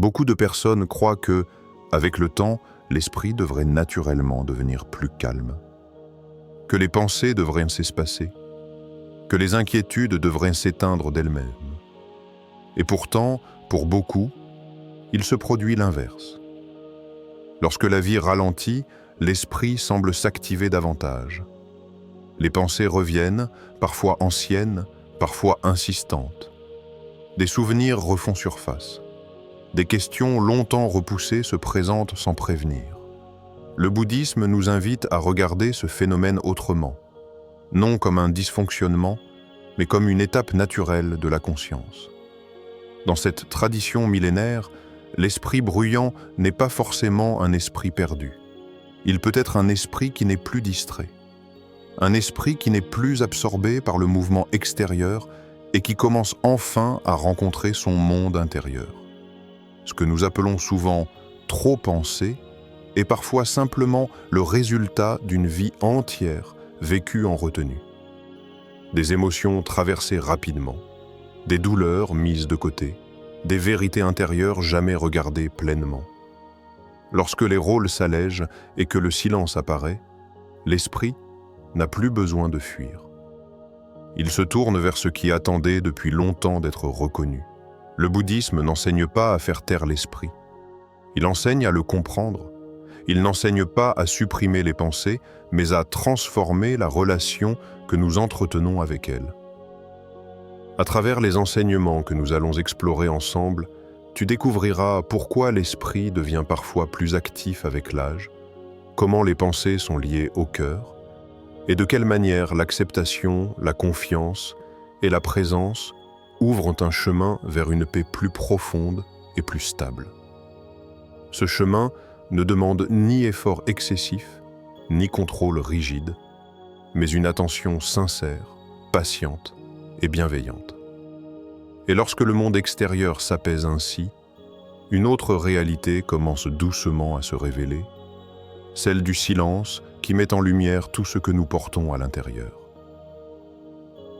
Beaucoup de personnes croient que, avec le temps, l'esprit devrait naturellement devenir plus calme, que les pensées devraient s'espacer, que les inquiétudes devraient s'éteindre d'elles-mêmes. Et pourtant, pour beaucoup, il se produit l'inverse. Lorsque la vie ralentit, l'esprit semble s'activer davantage. Les pensées reviennent, parfois anciennes, parfois insistantes. Des souvenirs refont surface. Des questions longtemps repoussées se présentent sans prévenir. Le bouddhisme nous invite à regarder ce phénomène autrement, non comme un dysfonctionnement, mais comme une étape naturelle de la conscience. Dans cette tradition millénaire, l'esprit bruyant n'est pas forcément un esprit perdu. Il peut être un esprit qui n'est plus distrait, un esprit qui n'est plus absorbé par le mouvement extérieur et qui commence enfin à rencontrer son monde intérieur. Ce que nous appelons souvent « trop penser » est parfois simplement le résultat d'une vie entière vécue en retenue. Des émotions traversées rapidement, des douleurs mises de côté, des vérités intérieures jamais regardées pleinement. Lorsque les rôles s'allègent et que le silence apparaît, l'esprit n'a plus besoin de fuir. Il se tourne vers ce qui attendait depuis longtemps d'être reconnu. Le bouddhisme n'enseigne pas à faire taire l'esprit. Il enseigne à le comprendre. Il n'enseigne pas à supprimer les pensées, mais à transformer la relation que nous entretenons avec elles. À travers les enseignements que nous allons explorer ensemble, tu découvriras pourquoi l'esprit devient parfois plus actif avec l'âge, comment les pensées sont liées au cœur, et de quelle manière l'acceptation, la confiance et la présence ouvrent un chemin vers une paix plus profonde et plus stable. Ce chemin ne demande ni effort excessif, ni contrôle rigide, mais une attention sincère, patiente et bienveillante. Et lorsque le monde extérieur s'apaise ainsi, une autre réalité commence doucement à se révéler, celle du silence qui met en lumière tout ce que nous portons à l'intérieur.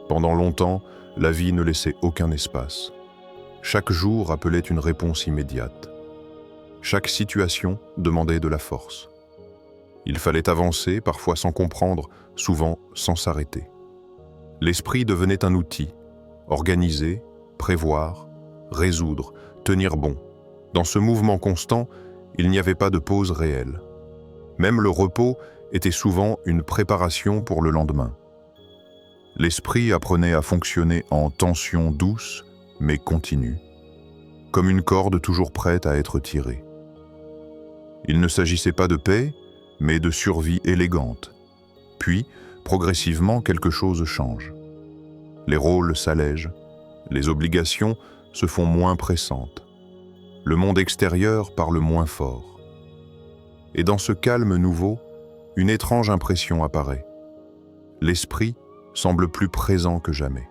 Pendant longtemps, la vie ne laissait aucun espace. Chaque jour appelait une réponse immédiate. Chaque situation demandait de la force. Il fallait avancer, parfois sans comprendre, souvent sans s'arrêter. L'esprit devenait un outil, organiser, prévoir, résoudre, tenir bon. Dans ce mouvement constant, il n'y avait pas de pause réelle. Même le repos était souvent une préparation pour le lendemain. L'esprit apprenait à fonctionner en tension douce, mais continue, comme une corde toujours prête à être tirée. Il ne s'agissait pas de paix, mais de survie élégante. Puis, progressivement, quelque chose change. Les rôles s'allègent, les obligations se font moins pressantes. Le monde extérieur parle moins fort. Et dans ce calme nouveau, une étrange impression apparaît. L'esprit semble plus présent que jamais.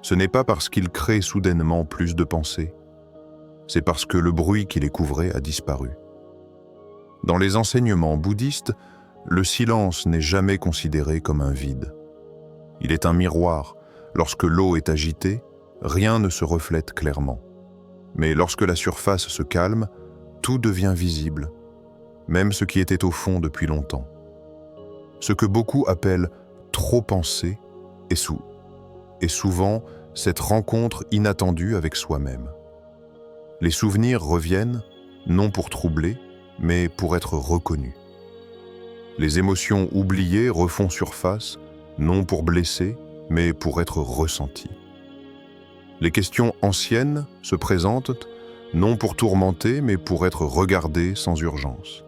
Ce n'est pas parce qu'il crée soudainement plus de pensées, c'est parce que le bruit qui les couvrait a disparu. Dans les enseignements bouddhistes, le silence n'est jamais considéré comme un vide. Il est un miroir. Lorsque l'eau est agitée, rien ne se reflète clairement. Mais lorsque la surface se calme, tout devient visible, même ce qui était au fond depuis longtemps. Ce que beaucoup appellent trop penser est souvent cette rencontre inattendue avec soi-même. Les souvenirs reviennent, non pour troubler, mais pour être reconnus. Les émotions oubliées refont surface, non pour blesser, mais pour être ressenties. Les questions anciennes se présentent, non pour tourmenter, mais pour être regardées sans urgence.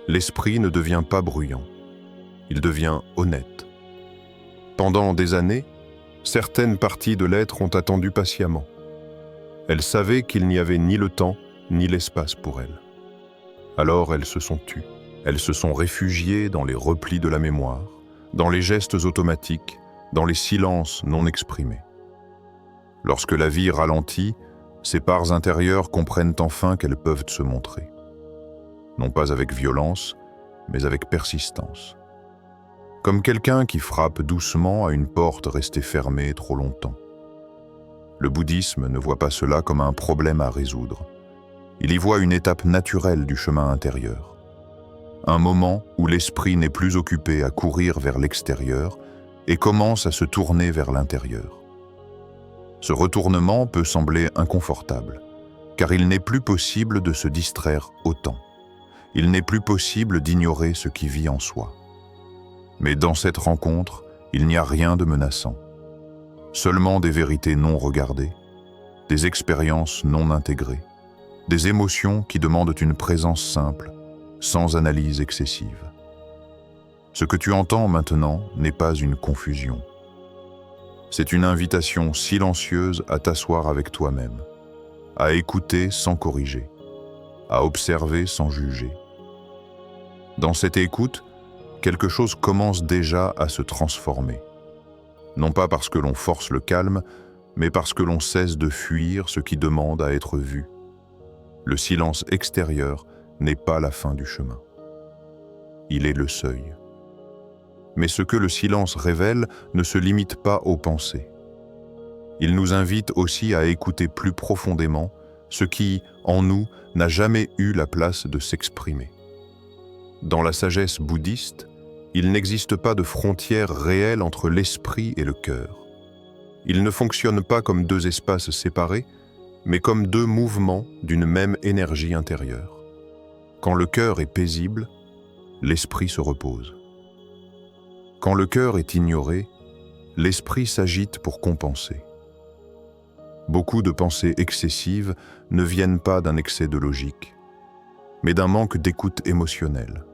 L'esprit ne devient pas bruyant, il devient honnête. Pendant des années, certaines parties de l'être ont attendu patiemment. Elles savaient qu'il n'y avait ni le temps, ni l'espace pour elles. Alors elles se sont tues. Elles se sont réfugiées dans les replis de la mémoire, dans les gestes automatiques, dans les silences non exprimés. Lorsque la vie ralentit, ces parts intérieures comprennent enfin qu'elles peuvent se montrer. Non pas avec violence, mais avec persistance. Comme quelqu'un qui frappe doucement à une porte restée fermée trop longtemps. Le bouddhisme ne voit pas cela comme un problème à résoudre, Il y voit une étape naturelle du chemin intérieur. Un moment où l'esprit n'est plus occupé à courir vers l'extérieur et commence à se tourner vers l'intérieur. Ce retournement peut sembler inconfortable, car il n'est plus possible de se distraire autant. Il n'est plus possible d'ignorer ce qui vit en soi. Mais dans cette rencontre, il n'y a rien de menaçant. Seulement des vérités non regardées, des expériences non intégrées, des émotions qui demandent une présence simple, sans analyse excessive. Ce que tu entends maintenant n'est pas une confusion. C'est une invitation silencieuse à t'asseoir avec toi-même, à écouter sans corriger, à observer sans juger. Dans cette écoute, quelque chose commence déjà à se transformer. Non pas parce que l'on force le calme, mais parce que l'on cesse de fuir ce qui demande à être vu. Le silence extérieur n'est pas la fin du chemin. Il est le seuil. Mais ce que le silence révèle ne se limite pas aux pensées. Il nous invite aussi à écouter plus profondément ce qui, en nous, n'a jamais eu la place de s'exprimer. Dans la sagesse bouddhiste, il n'existe pas de frontière réelle entre l'esprit et le cœur. Ils ne fonctionnent pas comme deux espaces séparés, mais comme deux mouvements d'une même énergie intérieure. Quand le cœur est paisible, l'esprit se repose. Quand le cœur est ignoré, l'esprit s'agite pour compenser. Beaucoup de pensées excessives ne viennent pas d'un excès de logique, mais d'un manque d'écoute émotionnelle.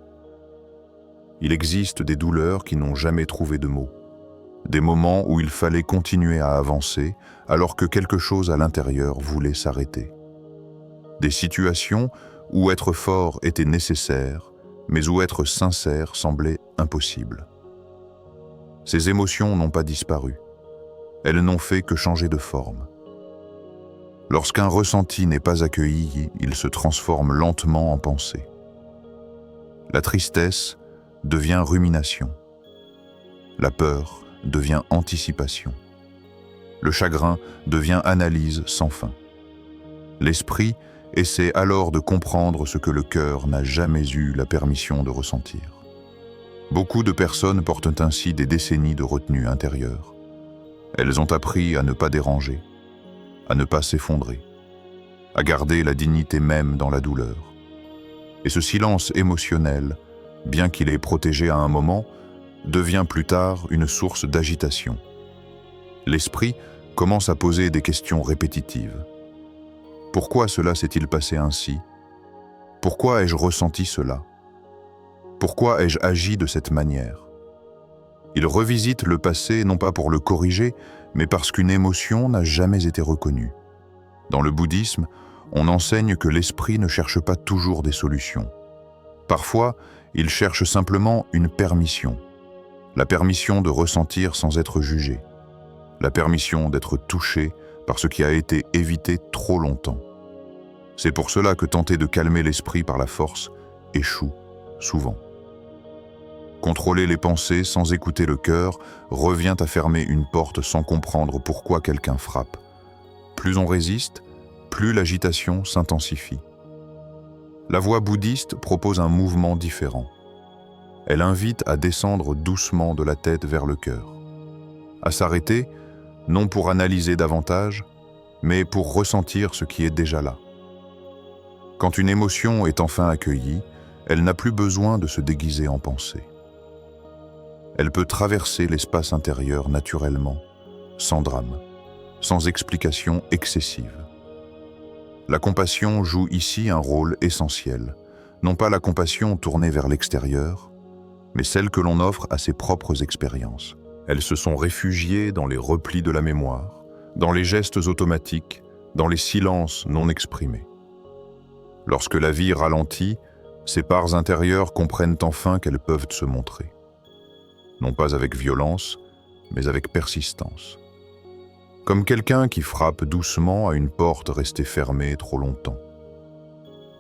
Il existe des douleurs qui n'ont jamais trouvé de mots, des moments où il fallait continuer à avancer alors que quelque chose à l'intérieur voulait s'arrêter. Des situations où être fort était nécessaire, mais où être sincère semblait impossible. Ces émotions n'ont pas disparu. Elles n'ont fait que changer de forme. Lorsqu'un ressenti n'est pas accueilli, il se transforme lentement en pensée. La tristesse devient rumination. La peur devient anticipation. Le chagrin devient analyse sans fin. L'esprit essaie alors de comprendre ce que le cœur n'a jamais eu la permission de ressentir. Beaucoup de personnes portent ainsi des décennies de retenue intérieure. Elles ont appris à ne pas déranger, à ne pas s'effondrer, à garder la dignité même dans la douleur. Et ce silence émotionnel, bien qu'il ait protégé à un moment, devient plus tard une source d'agitation. L'esprit commence à poser des questions répétitives. Pourquoi cela s'est-il passé ainsi? Pourquoi ai-je ressenti cela? Pourquoi ai-je agi de cette manière? Il revisite le passé non pas pour le corriger, mais parce qu'une émotion n'a jamais été reconnue. Dans le bouddhisme, on enseigne que l'esprit ne cherche pas toujours des solutions. Parfois, il cherche simplement une permission. La permission de ressentir sans être jugé. La permission d'être touché par ce qui a été évité trop longtemps. C'est pour cela que tenter de calmer l'esprit par la force échoue souvent. Contrôler les pensées sans écouter le cœur revient à fermer une porte sans comprendre pourquoi quelqu'un frappe. Plus on résiste, plus l'agitation s'intensifie. La voie bouddhiste propose un mouvement différent. Elle invite à descendre doucement de la tête vers le cœur, à s'arrêter, non pour analyser davantage, mais pour ressentir ce qui est déjà là. Quand une émotion est enfin accueillie, elle n'a plus besoin de se déguiser en pensée. Elle peut traverser l'espace intérieur naturellement, sans drame, sans explication excessive. La compassion joue ici un rôle essentiel, non pas la compassion tournée vers l'extérieur, mais celle que l'on offre à ses propres expériences. Elles se sont réfugiées dans les replis de la mémoire, dans les gestes automatiques, dans les silences non exprimés. Lorsque la vie ralentit, ces parts intérieures comprennent enfin qu'elles peuvent se montrer. Non pas avec violence, mais avec persistance. Comme quelqu'un qui frappe doucement à une porte restée fermée trop longtemps.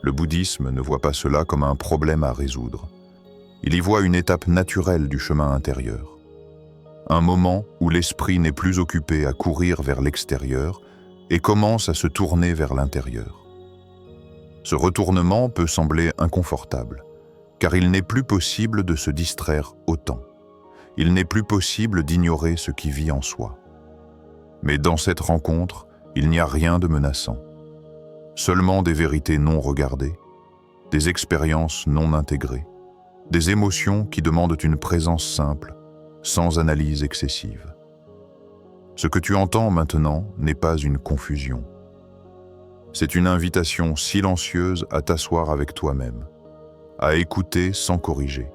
Le bouddhisme ne voit pas cela comme un problème à résoudre. Il y voit une étape naturelle du chemin intérieur. Un moment où l'esprit n'est plus occupé à courir vers l'extérieur et commence à se tourner vers l'intérieur. Ce retournement peut sembler inconfortable, car il n'est plus possible de se distraire autant. Il n'est plus possible d'ignorer ce qui vit en soi. Mais dans cette rencontre, il n'y a rien de menaçant. Seulement des vérités non regardées, des expériences non intégrées, des émotions qui demandent une présence simple, sans analyse excessive. Ce que tu entends maintenant n'est pas une confusion. C'est une invitation silencieuse à t'asseoir avec toi-même, à écouter sans corriger,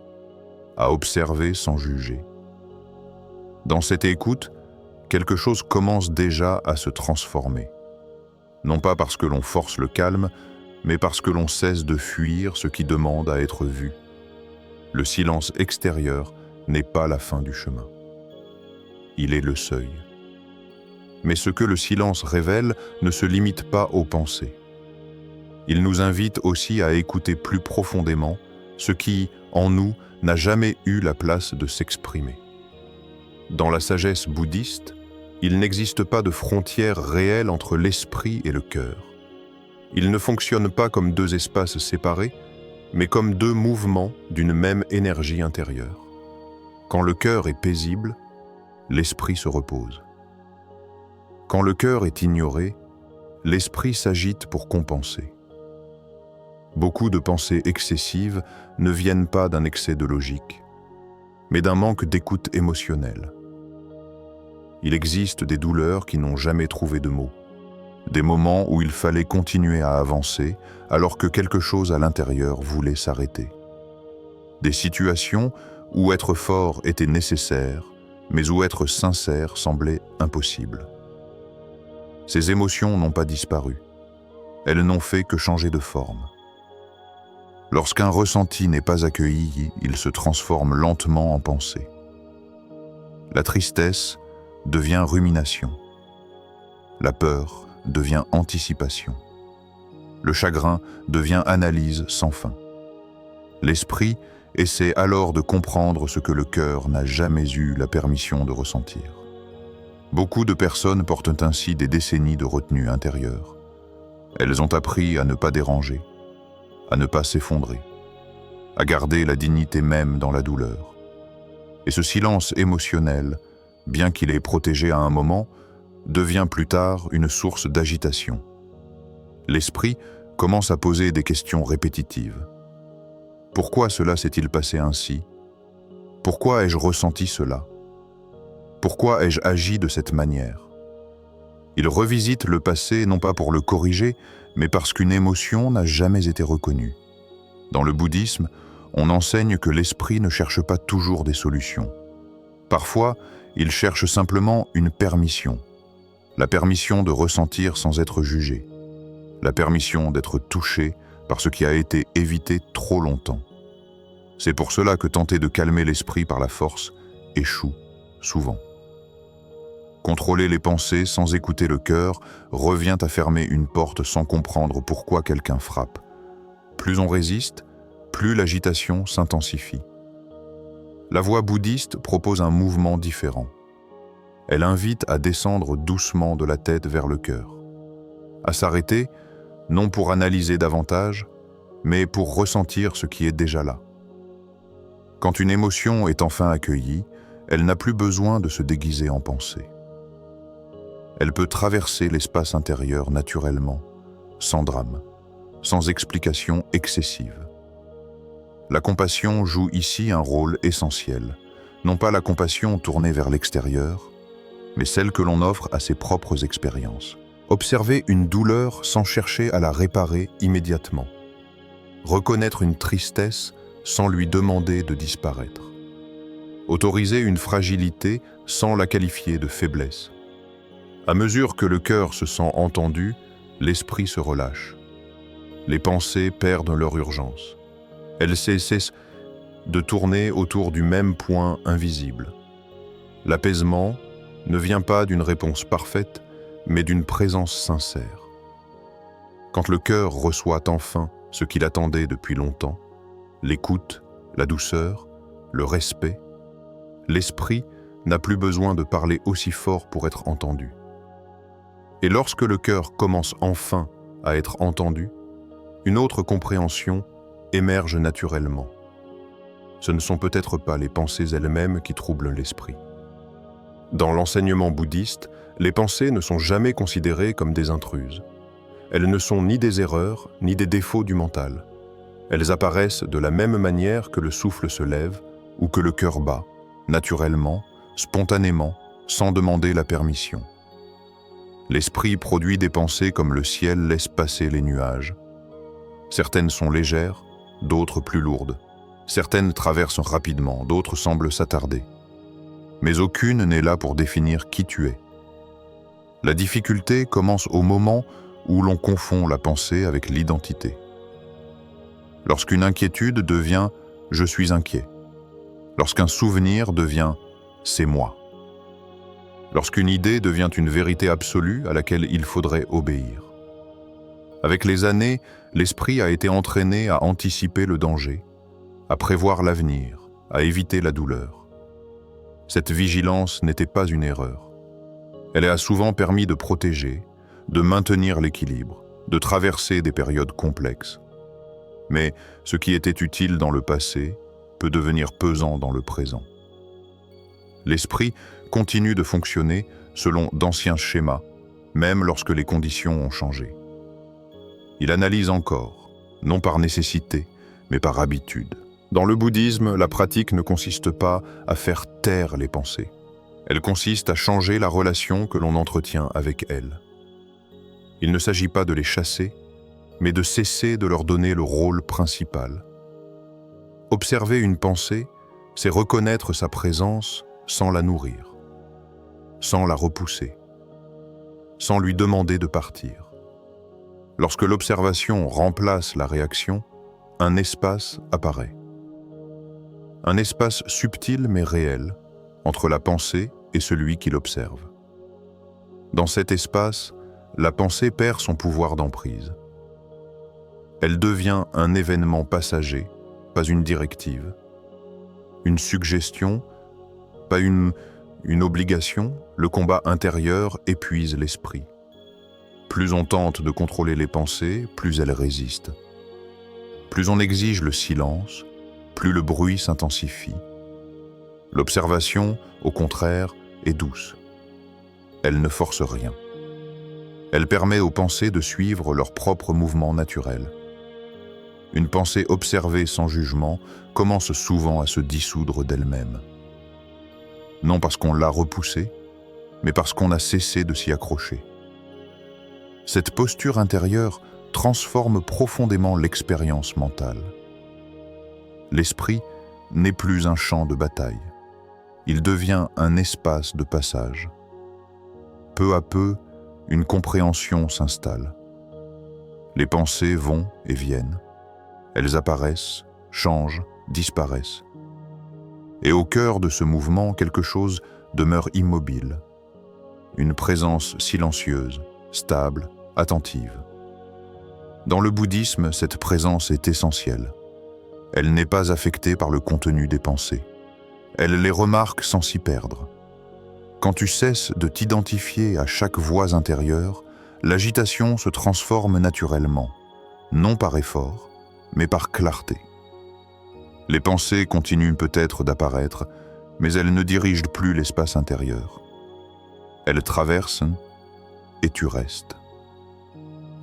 à observer sans juger. Dans cette écoute, quelque chose commence déjà à se transformer. Non pas parce que l'on force le calme, mais parce que l'on cesse de fuir ce qui demande à être vu. Le silence extérieur n'est pas la fin du chemin. Il est le seuil. Mais ce que le silence révèle ne se limite pas aux pensées. Il nous invite aussi à écouter plus profondément ce qui, en nous, n'a jamais eu la place de s'exprimer. Dans la sagesse bouddhiste, il n'existe pas de frontière réelle entre l'esprit et le cœur. Ils ne fonctionnent pas comme deux espaces séparés, mais comme deux mouvements d'une même énergie intérieure. Quand le cœur est paisible, l'esprit se repose. Quand le cœur est ignoré, l'esprit s'agite pour compenser. Beaucoup de pensées excessives ne viennent pas d'un excès de logique, mais d'un manque d'écoute émotionnelle. Il existe des douleurs qui n'ont jamais trouvé de mots, des moments où il fallait continuer à avancer alors que quelque chose à l'intérieur voulait s'arrêter. Des situations où être fort était nécessaire, mais où être sincère semblait impossible. Ces émotions n'ont pas disparu. Elles n'ont fait que changer de forme. Lorsqu'un ressenti n'est pas accueilli, il se transforme lentement en pensée. La tristesse devient rumination. La peur devient anticipation. Le chagrin devient analyse sans fin. L'esprit essaie alors de comprendre ce que le cœur n'a jamais eu la permission de ressentir. Beaucoup de personnes portent ainsi des décennies de retenue intérieure. Elles ont appris à ne pas déranger, à ne pas s'effondrer, à garder la dignité même dans la douleur. Et ce silence émotionnel, bien qu'il ait protégé à un moment, devient plus tard une source d'agitation. L'esprit commence à poser des questions répétitives. Pourquoi cela s'est-il passé ainsi? Pourquoi ai-je ressenti cela? Pourquoi ai-je agi de cette manière? Il revisite le passé non pas pour le corriger, mais parce qu'une émotion n'a jamais été reconnue. Dans le bouddhisme, on enseigne que l'esprit ne cherche pas toujours des solutions. Parfois, il cherche simplement une permission. La permission de ressentir sans être jugé. La permission d'être touché par ce qui a été évité trop longtemps. C'est pour cela que tenter de calmer l'esprit par la force échoue souvent. Contrôler les pensées sans écouter le cœur revient à fermer une porte sans comprendre pourquoi quelqu'un frappe. Plus on résiste, plus l'agitation s'intensifie. La voie bouddhiste propose un mouvement différent. Elle invite à descendre doucement de la tête vers le cœur, à s'arrêter, non pour analyser davantage, mais pour ressentir ce qui est déjà là. Quand une émotion est enfin accueillie, elle n'a plus besoin de se déguiser en pensée. Elle peut traverser l'espace intérieur naturellement, sans drame, sans explication excessive. La compassion joue ici un rôle essentiel, non pas la compassion tournée vers l'extérieur, mais celle que l'on offre à ses propres expériences. Observer une douleur sans chercher à la réparer immédiatement. Reconnaître une tristesse sans lui demander de disparaître. Autoriser une fragilité sans la qualifier de faiblesse. À mesure que le cœur se sent entendu, l'esprit se relâche. Les pensées perdent leur urgence. Elles cessent de tourner autour du même point invisible. L'apaisement ne vient pas d'une réponse parfaite, mais d'une présence sincère. Quand le cœur reçoit enfin ce qu'il attendait depuis longtemps, l'écoute, la douceur, le respect, l'esprit n'a plus besoin de parler aussi fort pour être entendu. Et lorsque le cœur commence enfin à être entendu, Une autre compréhension émerge naturellement. Ce ne sont peut-être pas les pensées elles-mêmes qui troublent l'esprit. Dans l'enseignement bouddhiste, les pensées ne sont jamais considérées comme des intruses. Elles ne sont ni des erreurs, ni des défauts du mental. Elles apparaissent de la même manière que le souffle se lève ou que le cœur bat, naturellement, spontanément, sans demander la permission. L'esprit produit des pensées comme le ciel laisse passer les nuages. Certaines sont légères, d'autres plus lourdes. Certaines traversent rapidement, d'autres semblent s'attarder. Mais aucune n'est là pour définir qui tu es. La difficulté commence au moment où l'on confond la pensée avec l'identité. Lorsqu'une inquiétude devient « je suis inquiet », lorsqu'un souvenir devient « c'est moi », lorsqu'une idée devient une vérité absolue à laquelle il faudrait obéir. Avec les années, l'esprit a été entraîné à anticiper le danger, à prévoir l'avenir, à éviter la douleur. Cette vigilance n'était pas une erreur. Elle a souvent permis de protéger, de maintenir l'équilibre, de traverser des périodes complexes. Mais ce qui était utile dans le passé peut devenir pesant dans le présent. L'esprit continue de fonctionner selon d'anciens schémas, même lorsque les conditions ont changé. Il analyse encore, non par nécessité, mais par habitude. Dans le bouddhisme, la pratique ne consiste pas à faire taire les pensées. Elle consiste à changer la relation que l'on entretient avec elles. Il ne s'agit pas de les chasser, mais de cesser de leur donner le rôle principal. Observer une pensée, c'est reconnaître sa présence sans la nourrir, sans la repousser, sans lui demander de partir. Lorsque l'observation remplace la réaction, un espace apparaît. Un espace subtil mais réel entre la pensée et celui qui l'observe. Dans cet espace, la pensée perd son pouvoir d'emprise. Elle devient un événement passager, pas une directive. Une suggestion, pas une obligation. Le combat intérieur épuise l'esprit. Plus on tente de contrôler les pensées, plus elles résistent. Plus on exige le silence, plus le bruit s'intensifie. L'observation, au contraire, est douce. Elle ne force rien. Elle permet aux pensées de suivre leur propre mouvement naturel. Une pensée observée sans jugement commence souvent à se dissoudre d'elle-même. Non parce qu'on l'a repoussée, mais parce qu'on a cessé de s'y accrocher. Cette posture intérieure transforme profondément l'expérience mentale. L'esprit n'est plus un champ de bataille. Il devient un espace de passage. Peu à peu, une compréhension s'installe. Les pensées vont et viennent. Elles apparaissent, changent, disparaissent. Et au cœur de ce mouvement, quelque chose demeure immobile. Une présence silencieuse, stable, attentive. Dans le bouddhisme, cette présence est essentielle. Elle n'est pas affectée par le contenu des pensées. Elle les remarque sans s'y perdre. Quand tu cesses de t'identifier à chaque voix intérieure, l'agitation se transforme naturellement, non par effort, mais par clarté. Les pensées continuent peut-être d'apparaître, mais elles ne dirigent plus l'espace intérieur. Elles traversent et tu restes.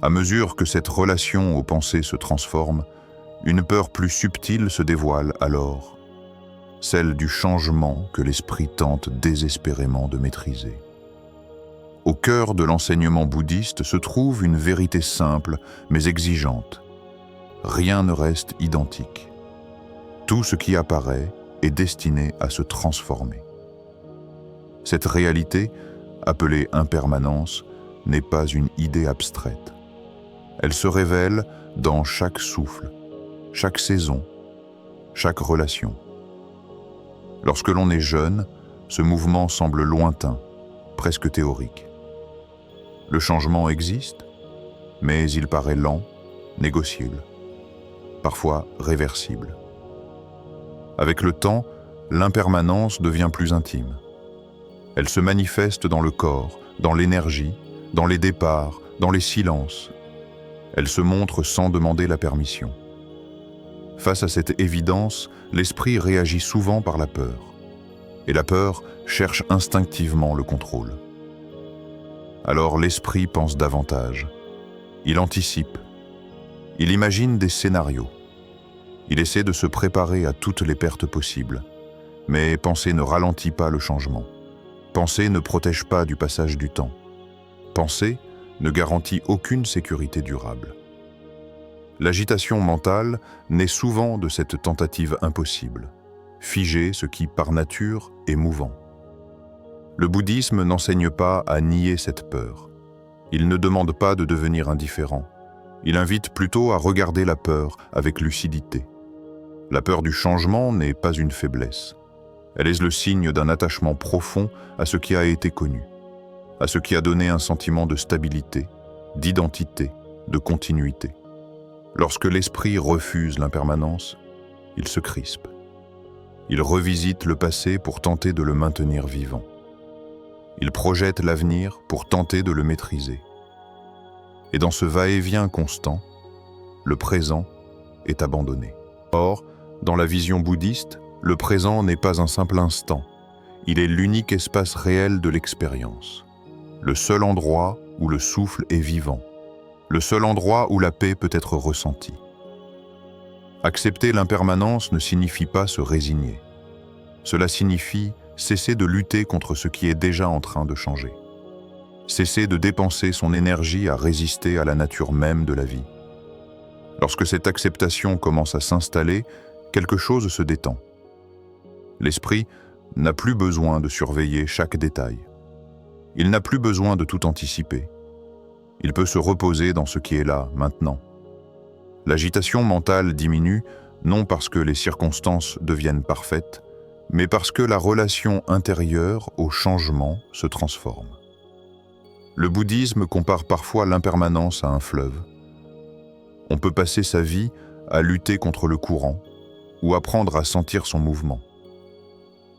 À mesure que cette relation aux pensées se transforme, une peur plus subtile se dévoile alors, celle du changement que l'esprit tente désespérément de maîtriser. Au cœur de l'enseignement bouddhiste se trouve une vérité simple mais exigeante. Rien ne reste identique. Tout ce qui apparaît est destiné à se transformer. Cette réalité, appelée impermanence, n'est pas une idée abstraite. Elle se révèle dans chaque souffle, chaque saison, chaque relation. Lorsque l'on est jeune, ce mouvement semble lointain, presque théorique. Le changement existe, mais il paraît lent, négociable, parfois réversible. Avec le temps, l'impermanence devient plus intime. Elle se manifeste dans le corps, dans l'énergie, dans les départs, dans les silences. Elle se montre sans demander la permission. Face à cette évidence, l'esprit réagit souvent par la peur. Et la peur cherche instinctivement le contrôle. Alors l'esprit pense davantage. Il anticipe. Il imagine des scénarios. Il essaie de se préparer à toutes les pertes possibles. Mais penser ne ralentit pas le changement. Penser ne protège pas du passage du temps. Penser ne garantit aucune sécurité durable. L'agitation mentale naît souvent de cette tentative impossible, figer ce qui, par nature, est mouvant. Le bouddhisme n'enseigne pas à nier cette peur. Il ne demande pas de devenir indifférent. Il invite plutôt à regarder la peur avec lucidité. La peur du changement n'est pas une faiblesse. Elle est le signe d'un attachement profond à ce qui a été connu, à ce qui a donné un sentiment de stabilité, d'identité, de continuité. Lorsque l'esprit refuse l'impermanence, il se crispe. Il revisite le passé pour tenter de le maintenir vivant. Il projette l'avenir pour tenter de le maîtriser. Et dans ce va-et-vient constant, le présent est abandonné. Or, dans la vision bouddhiste, le présent n'est pas un simple instant, il est l'unique espace réel de l'expérience. Le seul endroit où le souffle est vivant, le seul endroit où la paix peut être ressentie. Accepter l'impermanence ne signifie pas se résigner. Cela signifie cesser de lutter contre ce qui est déjà en train de changer. Cesser de dépenser son énergie à résister à la nature même de la vie. Lorsque cette acceptation commence à s'installer, quelque chose se détend. L'esprit n'a plus besoin de surveiller chaque détail. Il n'a plus besoin de tout anticiper. Il peut se reposer dans ce qui est là, maintenant. L'agitation mentale diminue, non parce que les circonstances deviennent parfaites, mais parce que la relation intérieure au changement se transforme. Le bouddhisme compare parfois l'impermanence à un fleuve. On peut passer sa vie à lutter contre le courant ou apprendre à sentir son mouvement.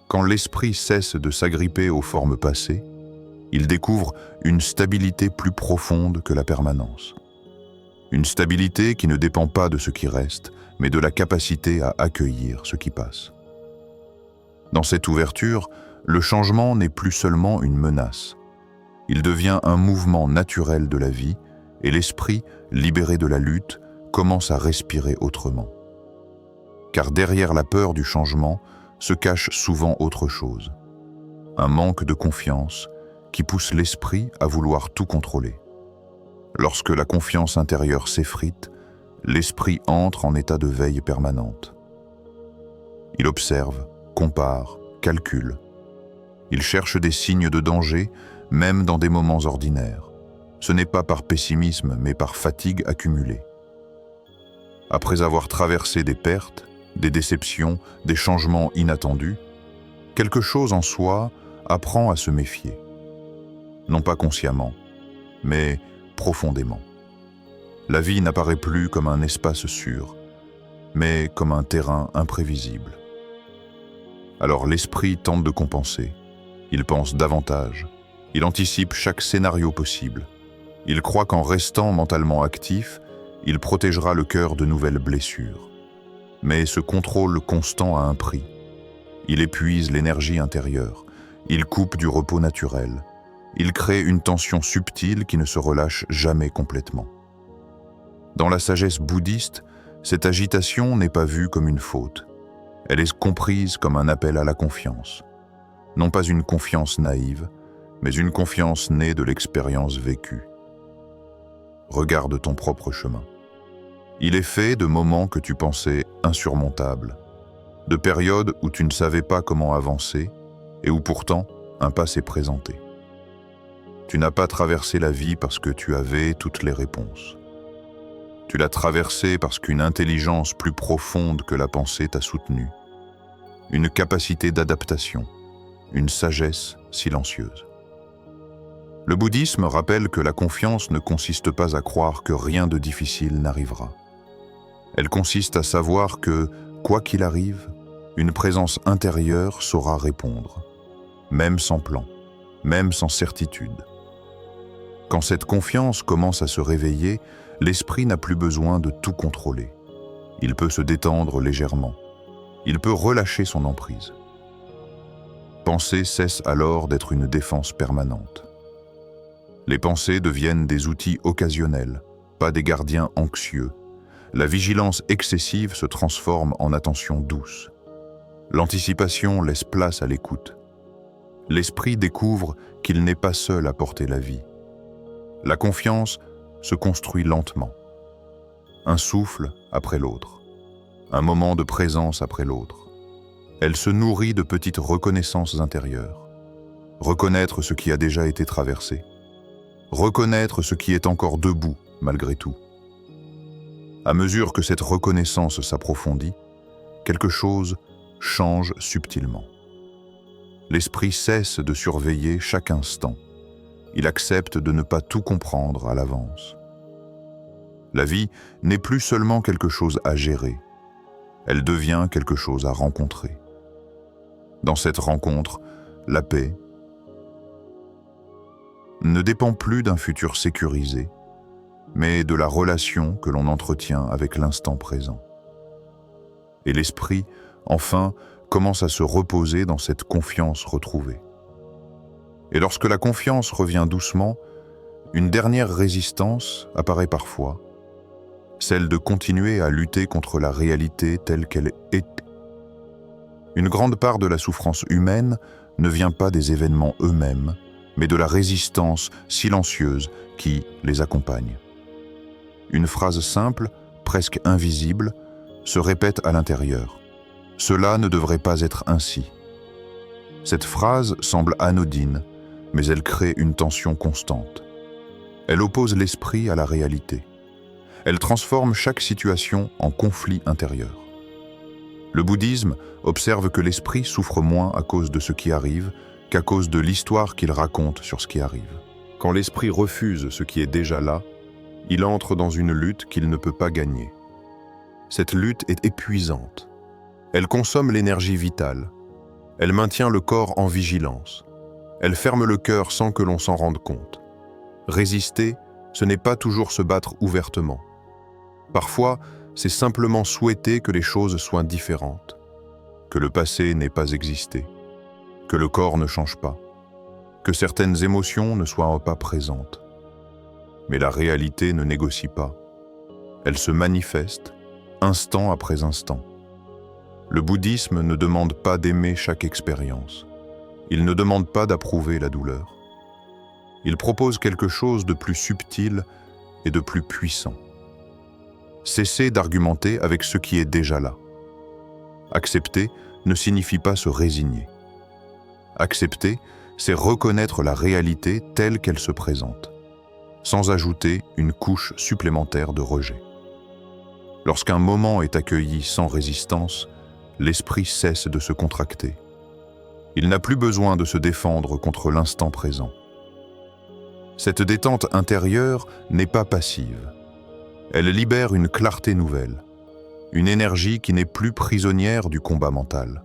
Quand l'esprit cesse de s'agripper aux formes passées, il découvre une stabilité plus profonde que la permanence. Une stabilité qui ne dépend pas de ce qui reste, mais de la capacité à accueillir ce qui passe. Dans cette ouverture, le changement n'est plus seulement une menace. Il devient un mouvement naturel de la vie et l'esprit, libéré de la lutte, commence à respirer autrement. Car derrière la peur du changement se cache souvent autre chose. Un manque de confiance qui pousse l'esprit à vouloir tout contrôler. Lorsque la confiance intérieure s'effrite, l'esprit entre en état de veille permanente. Il observe, compare, calcule. Il cherche des signes de danger, même dans des moments ordinaires. Ce n'est pas par pessimisme, mais par fatigue accumulée. Après avoir traversé des pertes, des déceptions, des changements inattendus, quelque chose en soi apprend à se méfier. Non pas consciemment, mais profondément. La vie n'apparaît plus comme un espace sûr, mais comme un terrain imprévisible. Alors l'esprit tente de compenser. Il pense davantage. Il anticipe chaque scénario possible. Il croit qu'en restant mentalement actif, il protégera le cœur de nouvelles blessures. Mais ce contrôle constant a un prix. Il épuise l'énergie intérieure. Il coupe du repos naturel. Il crée une tension subtile qui ne se relâche jamais complètement. Dans la sagesse bouddhiste, cette agitation n'est pas vue comme une faute. Elle est comprise comme un appel à la confiance. Non pas une confiance naïve, mais une confiance née de l'expérience vécue. Regarde ton propre chemin. Il est fait de moments que tu pensais insurmontables, de périodes où tu ne savais pas comment avancer et où pourtant un pas s'est présenté. Tu n'as pas traversé la vie parce que tu avais toutes les réponses. Tu l'as traversée parce qu'une intelligence plus profonde que la pensée t'a soutenu, une capacité d'adaptation, une sagesse silencieuse. Le bouddhisme rappelle que la confiance ne consiste pas à croire que rien de difficile n'arrivera. Elle consiste à savoir que, quoi qu'il arrive, une présence intérieure saura répondre, même sans plan, même sans certitude. Quand cette confiance commence à se réveiller, l'esprit n'a plus besoin de tout contrôler. Il peut se détendre légèrement. Il peut relâcher son emprise. Penser cesse alors d'être une défense permanente. Les pensées deviennent des outils occasionnels, pas des gardiens anxieux. La vigilance excessive se transforme en attention douce. L'anticipation laisse place à l'écoute. L'esprit découvre qu'il n'est pas seul à porter la vie. La confiance se construit lentement. Un souffle après l'autre. Un moment de présence après l'autre. Elle se nourrit de petites reconnaissances intérieures. Reconnaître ce qui a déjà été traversé. Reconnaître ce qui est encore debout malgré tout. À mesure que cette reconnaissance s'approfondit, quelque chose change subtilement. L'esprit cesse de surveiller chaque instant. Il accepte de ne pas tout comprendre à l'avance. La vie n'est plus seulement quelque chose à gérer. Elle devient quelque chose à rencontrer. Dans cette rencontre, la paix ne dépend plus d'un futur sécurisé, mais de la relation que l'on entretient avec l'instant présent. Et l'esprit, enfin, commence à se reposer dans cette confiance retrouvée. Et lorsque la confiance revient doucement, une dernière résistance apparaît parfois, celle de continuer à lutter contre la réalité telle qu'elle est. Une grande part de la souffrance humaine ne vient pas des événements eux-mêmes, mais de la résistance silencieuse qui les accompagne. Une phrase simple, presque invisible, se répète à l'intérieur. Cela ne devrait pas être ainsi. Cette phrase semble anodine, mais elle crée une tension constante. Elle oppose l'esprit à la réalité. Elle transforme chaque situation en conflit intérieur. Le bouddhisme observe que l'esprit souffre moins à cause de ce qui arrive qu'à cause de l'histoire qu'il raconte sur ce qui arrive. Quand l'esprit refuse ce qui est déjà là, il entre dans une lutte qu'il ne peut pas gagner. Cette lutte est épuisante. Elle consomme l'énergie vitale. Elle maintient le corps en vigilance. Elle ferme le cœur sans que l'on s'en rende compte. Résister, ce n'est pas toujours se battre ouvertement. Parfois, c'est simplement souhaiter que les choses soient différentes, que le passé n'ait pas existé, que le corps ne change pas, que certaines émotions ne soient pas présentes. Mais la réalité ne négocie pas. Elle se manifeste, instant après instant. Le bouddhisme ne demande pas d'aimer chaque expérience. Il ne demande pas d'approuver la douleur. Il propose quelque chose de plus subtil et de plus puissant. Cesser d'argumenter avec ce qui est déjà là. Accepter ne signifie pas se résigner. Accepter, c'est reconnaître la réalité telle qu'elle se présente, sans ajouter une couche supplémentaire de rejet. Lorsqu'un moment est accueilli sans résistance, l'esprit cesse de se contracter. Il n'a plus besoin de se défendre contre l'instant présent. Cette détente intérieure n'est pas passive. Elle libère une clarté nouvelle, une énergie qui n'est plus prisonnière du combat mental.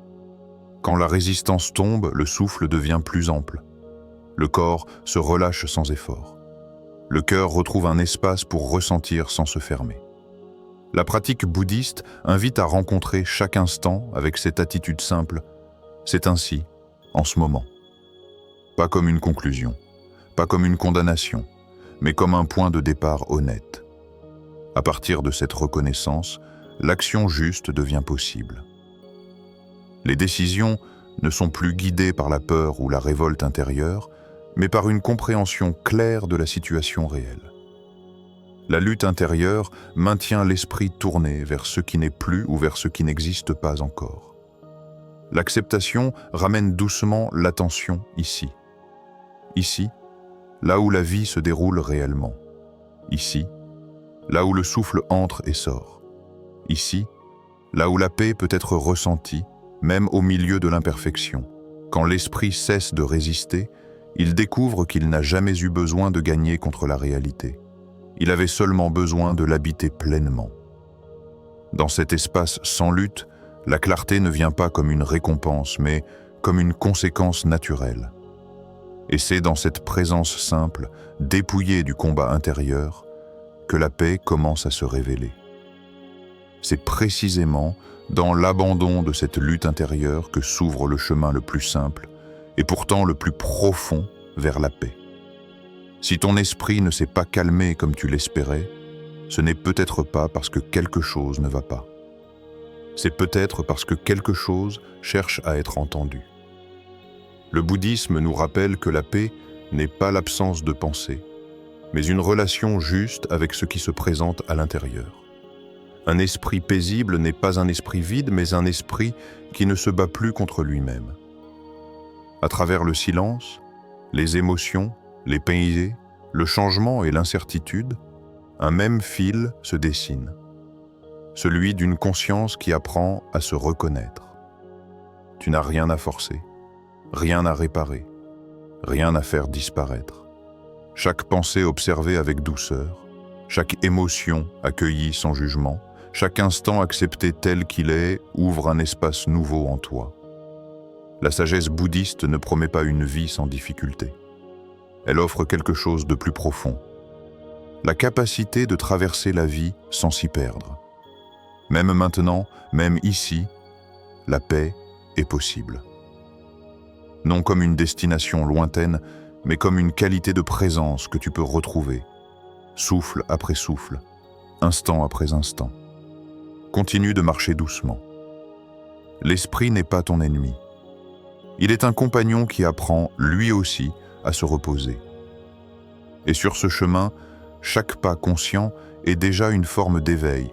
Quand la résistance tombe, le souffle devient plus ample. Le corps se relâche sans effort. Le cœur retrouve un espace pour ressentir sans se fermer. La pratique bouddhiste invite à rencontrer chaque instant avec cette attitude simple. C'est ainsi, en ce moment. Pas comme une conclusion, pas comme une condamnation, mais comme un point de départ honnête. À partir de cette reconnaissance, l'action juste devient possible. Les décisions ne sont plus guidées par la peur ou la révolte intérieure, mais par une compréhension claire de la situation réelle. La lutte intérieure maintient l'esprit tourné vers ce qui n'est plus ou vers ce qui n'existe pas encore. L'acceptation ramène doucement l'attention ici. Ici, là où la vie se déroule réellement. Ici, là où le souffle entre et sort. Ici, là où la paix peut être ressentie, même au milieu de l'imperfection. Quand l'esprit cesse de résister, il découvre qu'il n'a jamais eu besoin de gagner contre la réalité. Il avait seulement besoin de l'habiter pleinement. Dans cet espace sans lutte, la clarté ne vient pas comme une récompense, mais comme une conséquence naturelle. Et c'est dans cette présence simple, dépouillée du combat intérieur, que la paix commence à se révéler. C'est précisément dans l'abandon de cette lutte intérieure que s'ouvre le chemin le plus simple et pourtant le plus profond vers la paix. Si ton esprit ne s'est pas calmé comme tu l'espérais, ce n'est peut-être pas parce que quelque chose ne va pas. C'est peut-être parce que quelque chose cherche à être entendu. Le bouddhisme nous rappelle que la paix n'est pas l'absence de pensée, mais une relation juste avec ce qui se présente à l'intérieur. Un esprit paisible n'est pas un esprit vide, mais un esprit qui ne se bat plus contre lui-même. À travers le silence, les émotions, les pensées, le changement et l'incertitude, un même fil se dessine, celui d'une conscience qui apprend à se reconnaître. Tu n'as rien à forcer, rien à réparer, rien à faire disparaître. Chaque pensée observée avec douceur, chaque émotion accueillie sans jugement, chaque instant accepté tel qu'il est ouvre un espace nouveau en toi. La sagesse bouddhiste ne promet pas une vie sans difficulté. Elle offre quelque chose de plus profond, la capacité de traverser la vie sans s'y perdre. Même maintenant, même ici, la paix est possible. Non comme une destination lointaine, mais comme une qualité de présence que tu peux retrouver, souffle après souffle, instant après instant. Continue de marcher doucement. L'esprit n'est pas ton ennemi. Il est un compagnon qui apprend, lui aussi, à se reposer. Et sur ce chemin, chaque pas conscient est déjà une forme d'éveil,